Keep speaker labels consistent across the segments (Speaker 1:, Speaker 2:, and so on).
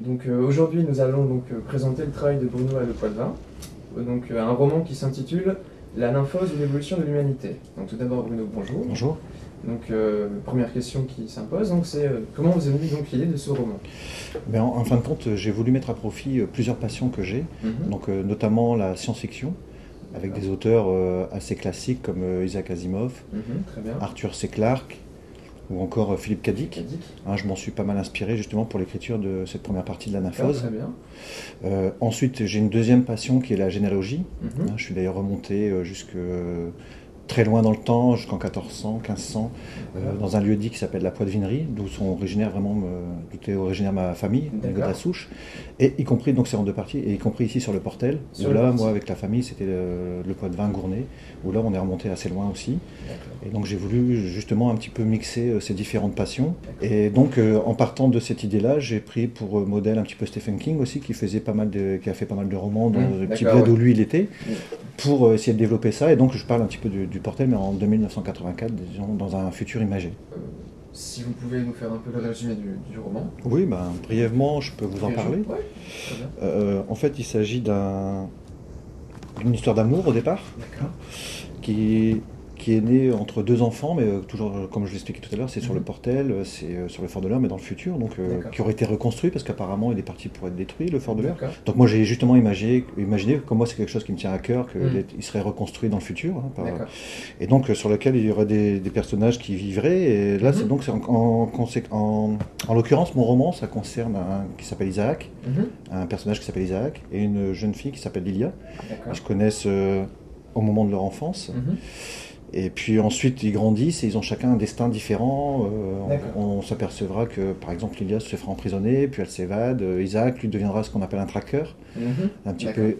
Speaker 1: Donc aujourd'hui, nous allons donc présenter le travail de Bruno Poitvin, donc un roman qui s'intitule La nymphose, une évolution de l'humanité. Donc tout d'abord, Bruno, bonjour.
Speaker 2: Bonjour.
Speaker 1: Donc première question qui s'impose, donc c'est comment vous avez eu donc l'idée de ce roman?
Speaker 2: Ben, en fin de compte, j'ai voulu mettre à profit plusieurs passions que j'ai, donc notamment la science-fiction, avec des auteurs assez classiques comme Isaac Asimov,
Speaker 1: Très bien.
Speaker 2: Arthur C. Clarke ou encore Philippe K. Dick.
Speaker 1: Dick.
Speaker 2: Hein, je m'en suis pas mal inspiré justement pour l'écriture de cette première partie de la
Speaker 1: D'accord,
Speaker 2: nymphose.
Speaker 1: très bien.
Speaker 2: Ensuite, j'ai une deuxième passion qui est la généalogie.
Speaker 1: Mhm.
Speaker 2: Hein, je suis d'ailleurs remonté jusque très loin dans le temps, jusqu'en 1400, 1500, dans un lieu-dit qui s'appelle la Poitevinerie, d'où sont originaires vraiment, d'où était originaire ma famille, au niveau de la souche, et y compris, donc c'est en deux parties, et y compris ici sur le Portel,
Speaker 1: Sur
Speaker 2: où
Speaker 1: le
Speaker 2: là,
Speaker 1: Portel.
Speaker 2: moi avec la famille, c'était le Poitevin Gournay, où là on est remonté assez loin aussi. Et donc j'ai voulu justement un petit peu mixer ces différentes passions. Et donc en partant de cette idée-là, j'ai pris pour modèle un petit peu Stephen King aussi, qui a fait pas mal de romans dans le petit bled où lui il était, pour essayer de développer ça. Et donc je parle un petit peu du Portel, mais en 2984, disons, dans un futur imagé.
Speaker 1: Si vous pouvez nous faire un peu le résumé du roman.
Speaker 2: Oui, ben, brièvement, je peux vous en parler.
Speaker 1: Ouais, très bien.
Speaker 2: En fait, il s'agit d'une histoire d'amour au départ,
Speaker 1: D'accord.
Speaker 2: qui est née entre deux enfants, mais toujours, comme je l'expliquais tout à l'heure, c'est sur le Portel, c'est sur le Fort de l'Eure, mais dans le futur, donc qui aurait été reconstruit, parce qu'apparemment il est parti pour être détruit, le Fort de l'Eure. Donc moi j'ai justement imaginé, comme moi c'est quelque chose qui me tient à cœur, qu'il serait reconstruit dans le futur, hein, et donc sur lequel il y aurait des personnages qui vivraient, et là en l'occurrence mon roman, ça concerne qui s'appelle Isaac, un personnage qui s'appelle Isaac, et une jeune fille qui s'appelle Lilia. Ils se connaissent au moment de leur enfance. Et puis ensuite, ils grandissent et ils ont chacun un destin différent. On s'apercevra que, par exemple, Lilia se fera emprisonner, puis elle s'évade. Isaac, lui, deviendra ce qu'on appelle un tracker. Un petit peu.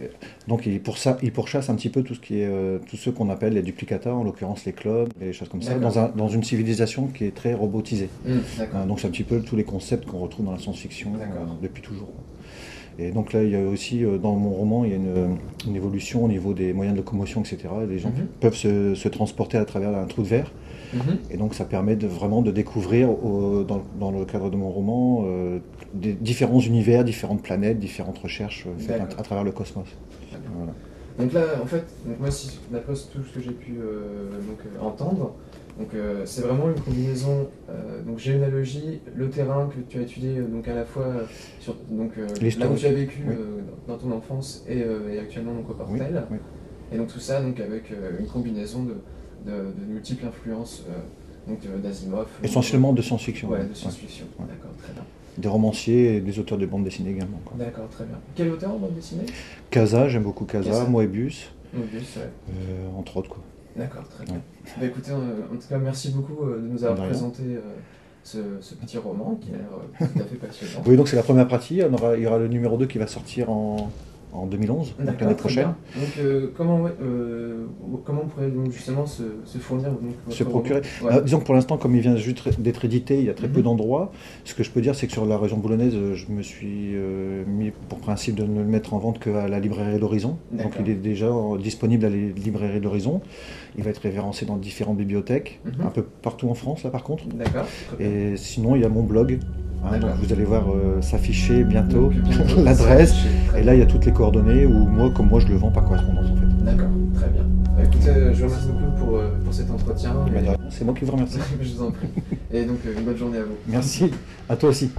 Speaker 2: Donc, il pourchasse un petit peu tout ce qui est, tous ceux qu'on appelle les duplicata, en l'occurrence les clones, les choses comme ça, dans une civilisation qui est très robotisée. Donc, c'est un petit peu tous les concepts qu'on retrouve dans la science-fiction depuis toujours. Et donc là, il y a aussi, dans mon roman, il y a une évolution au niveau des moyens de locomotion, etc. Les gens peuvent se transporter à travers un trou de verre. Et donc ça permet vraiment de découvrir, dans le cadre de mon roman, des différents univers, différentes planètes, différentes recherches faites à travers le cosmos. Voilà.
Speaker 1: Donc là, en fait, moi, d'après tout ce que j'ai pu entendre, c'est vraiment une combinaison donc généalogie, le terrain que tu as étudié donc à la fois sur là où tu as vécu dans ton enfance et actuellement donc au Portel. Et donc tout ça donc avec une combinaison de multiples influences d'Asimov.
Speaker 2: Essentiellement de science-fiction.
Speaker 1: Ouais, de science-fiction. D'accord, très bien.
Speaker 2: Des romanciers et des auteurs de bande dessinée également.
Speaker 1: D'accord, très bien. Quel auteur en bande dessinée?
Speaker 2: Casa, j'aime beaucoup Casa, Moebius, entre autres quoi.
Speaker 1: D'accord, très bien. Bah, écoutez, en tout cas, merci beaucoup de nous avoir présenté ce petit roman qui a l'air tout à fait passionnant.
Speaker 2: Oui, donc c'est la première partie. Il y aura le numéro 2 qui va sortir en 2011, donc l'année prochaine.
Speaker 1: Donc comment on pourrait donc justement se fournir
Speaker 2: se procurer disons que pour l'instant, comme il vient juste d'être édité, il y a très peu d'endroits. Ce que je peux dire, c'est que sur la région boulonnaise, je me suis mis pour principe de ne le mettre en vente qu'à la librairie de l'Horizon. Donc il est déjà disponible à la librairie de l'Horizon. Il va être référencé dans différentes bibliothèques, un peu partout en France là par contre. Et sinon, il y a mon blog. Donc vous allez voir s'afficher bientôt l'adresse, et là il y a toutes les coordonnées où comme moi je le vends par correspondance en fait.
Speaker 1: D'accord, très bien. Bah, écoutez, je vous remercie beaucoup pour cet entretien.
Speaker 2: C'est moi qui vous remercie.
Speaker 1: Je vous en prie. Et donc une bonne journée à vous.
Speaker 2: Merci, à toi aussi.